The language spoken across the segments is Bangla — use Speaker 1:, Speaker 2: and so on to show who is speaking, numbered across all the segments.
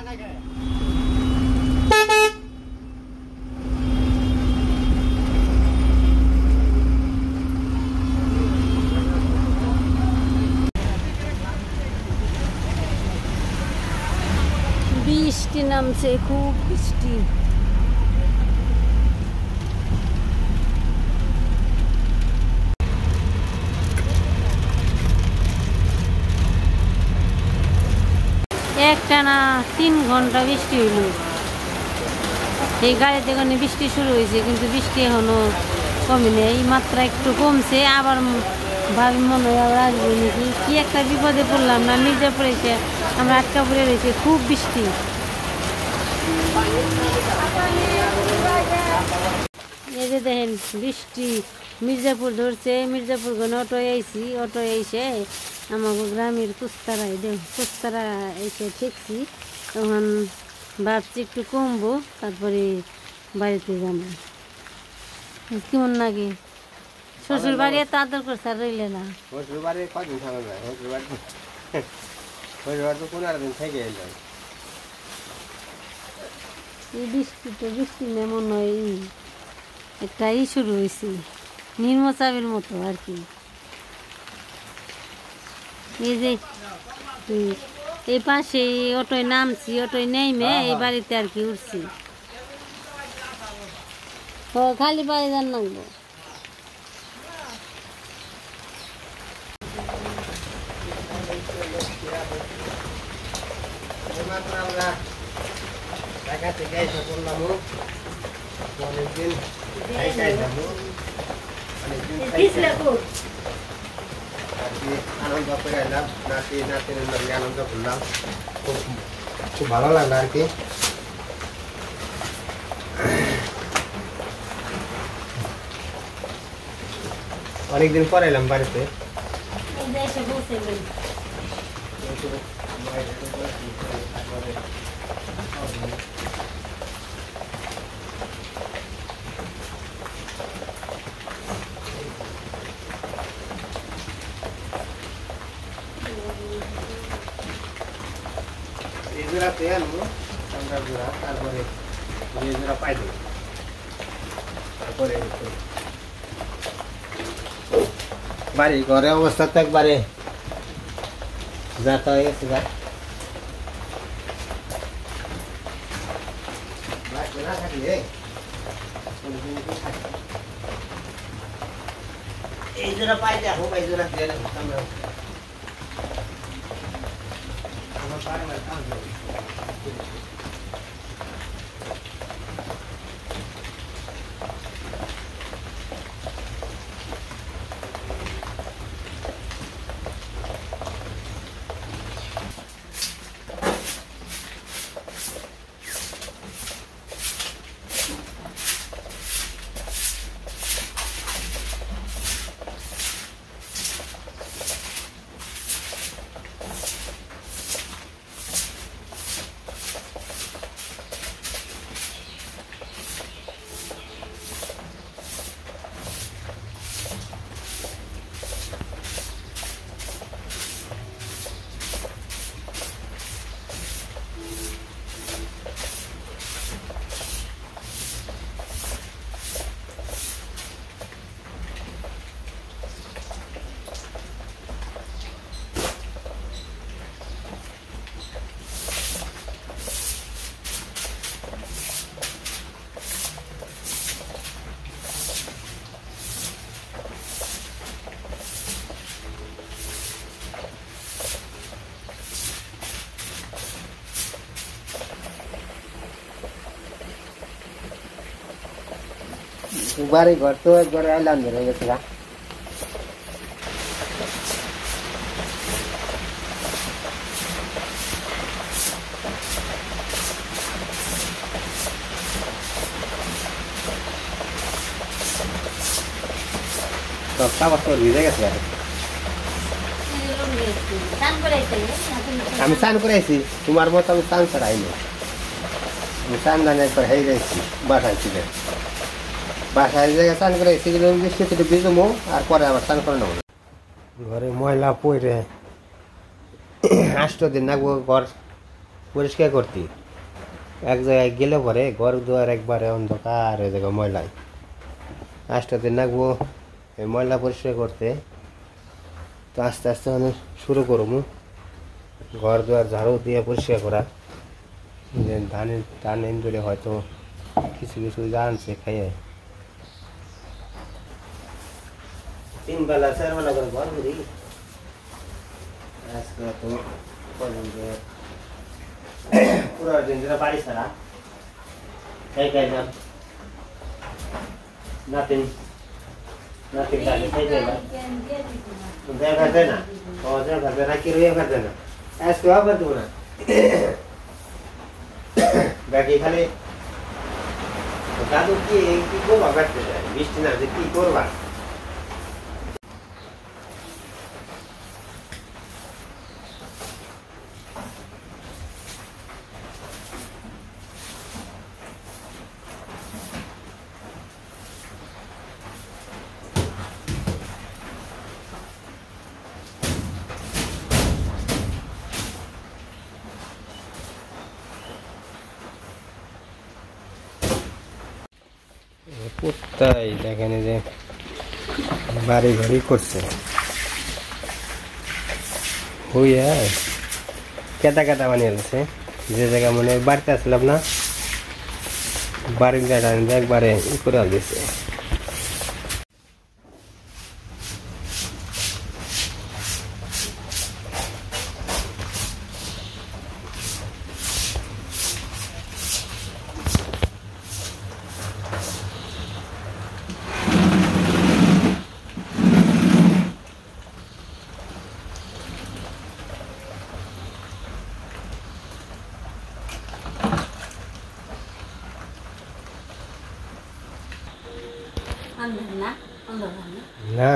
Speaker 1: বৃষ্টি নামছে, খুব বৃষ্টি। একটানা 3 ঘন্টা বৃষ্টি হইল। এই গাড়িতে কোনো বৃষ্টি শুরু হয়েছে, কিন্তু বৃষ্টি এখনো কমেনি। এই মাত্রা একটু কমছে, আবার ভাবি মনে হয় আবার আসবে নাকি। কি একটা বিপদে পড়লাম না, মির্জাপুরে এসে আমরা আটকা পড়ে রয়েছে, খুব বৃষ্টি। এই যে দেখেন বৃষ্টি মির্জাপুর ধরছে, মির্জাপুর গনে অটো আইছি, অটো এসে আমাকে গ্রামের কুস্তারাই কুস্তারা এসে ঠেকছি। তখন ভাবছি একটু কমবো, তারপরে বাড়িতে যাবো। কেমন লাগে শ্বশুর বাড়ি? এত আদর করছে আর রইলে না।
Speaker 2: শ্বশুর বাড়ি কদিন থাকা যায়? শ্বশুর বাড়ি তো 15 দিন থেকে যায়।
Speaker 1: এই বৃষ্টি এমন হয় একটা শুরু হয়েছে, নির্মচাপের মতো আর কি। এই যে এই পাশে অটোয় নামছি, অটোয় নেমে এই বাড়িতে আর কি উঠছি। খালি বাড়ি যান নামবো।
Speaker 2: আনন্দ করে এলাম, নাতিনের আনন্দ করলাম, খুব ভালো লাগলো আর কি। অনেকদিন পরে এলাম বাড়িতে। তারপরে বাড়ি ঘরে অবস্থা তো একবারে যাতা হয়ে গেছে। এই জোড়া পাই দেখো, এই জোড়া দিয়ে দেখো আমার পারে না কাজ। বাড়ি ঘর তো একবারে আইলাম হয়ে গেছে। ভিজে গেছে। আমি স্নান করে আইছি, তোমার মতো আমি স্নান ছাড়াইনি। আমি স্নান দান একবার হেরে গেছি বাসায় ছিল। বাসায় জায়গায় স্নান করে এসে বৃষ্টিতে ভিজমো, আর পরে আবার স্নান করে নেবো। ঘরে ময়লা পড়ে 8 দিন লাগবো ঘর পরিষ্কার করতি এক জায়গায় গেলে পরে ঘর দুয়ার একবারে অন্ধকার হয়ে যাবে ময়লায়। 8টা দিন লাগবো এই ময়লা পরিষ্কার করতে। তো আস্তে আস্তে মানে শুরু করবো ঘর দুয়ার ঝাড়ু দিয়ে পরিষ্কার করা। ধান এনজুরে হয়তো কিছু কিছু জানছে খাইয়ে 3 বেলা 4 বেলা করে ঘর করি। আজকে তো পুরো দিন ধরে বাড়ি ছাড়া নাতিন দেখা যায় না দেখা না কি রয়ে যায় না আজকে আবার দেবো না বাকি খালি দাদু কি কি করবা বাড়তে যায় বৃষ্টি না যে কি করবা। কোথায় দেখেন যে বাড়ি ঘড়ি করছে হইয়া কেটা কেটা বানিয়ে দিচ্ছে যে জায়গা মনে বাড়িতে আসলাম না বাড়ির জায়গা একবারে ই করে দিচ্ছে। না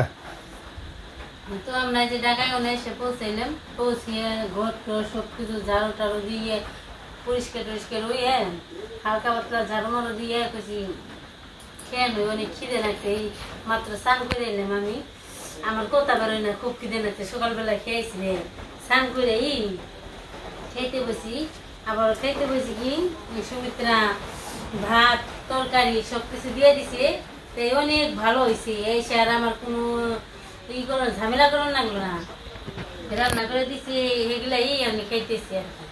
Speaker 1: তো আমরা যে ঢাকায় এসে পৌঁছাইলাম, পৌঁছিয়ে ঘর টর সবকিছু ঝাড়ু টাড়ু দিয়ে পরিষ্কার টরিষ্কার হইয়ে হালকা পাতলা ঝাড়ু মারু দিয়ে কিছু খেয়ে নই অনেক খিদে লাগছে। এই মাত্র স্নান করে এলাম আমি, আমার কথা বেরোয় না, খুব খিদে লাগছে। সকালবেলা খেয়েছি স্নান করে খেতে বসি। আবার খেতে বসি কি সুমিত্রা ভাত তরকারি সবকিছু দিয়ে দিছে, তাই অনেক ভালো হয়েছে। এই আর আমার কোনো ই কোনো ঝামেলা করার লাগলো না, রান্না করে দিছি এগুলাই আমি খাইতেছি আর কি।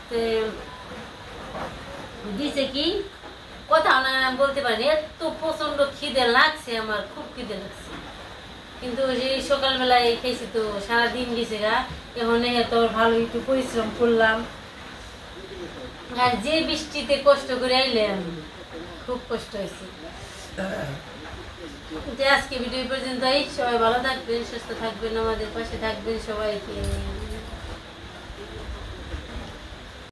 Speaker 1: তো দিছে কি কোথাও না বলতে পারি, এত প্রচন্ড খিদে লাগছে, আমার খুব খিদে লাগছে। কিন্তু সেই সকালবেলায় খেয়েছি তো সারাদিন গেছে গা, এখন তো ভালো একটু পরিশ্রম করলাম। আর যে বৃষ্টিতে কষ্ট করে আইলাম, খুব কষ্ট হয়েছে। আজকে ভিডিও পর্যন্ত সবাই ভালো থাকবেন, সুস্থ থাকবেন, আমাদের পাশে থাকবেন। সবাইকে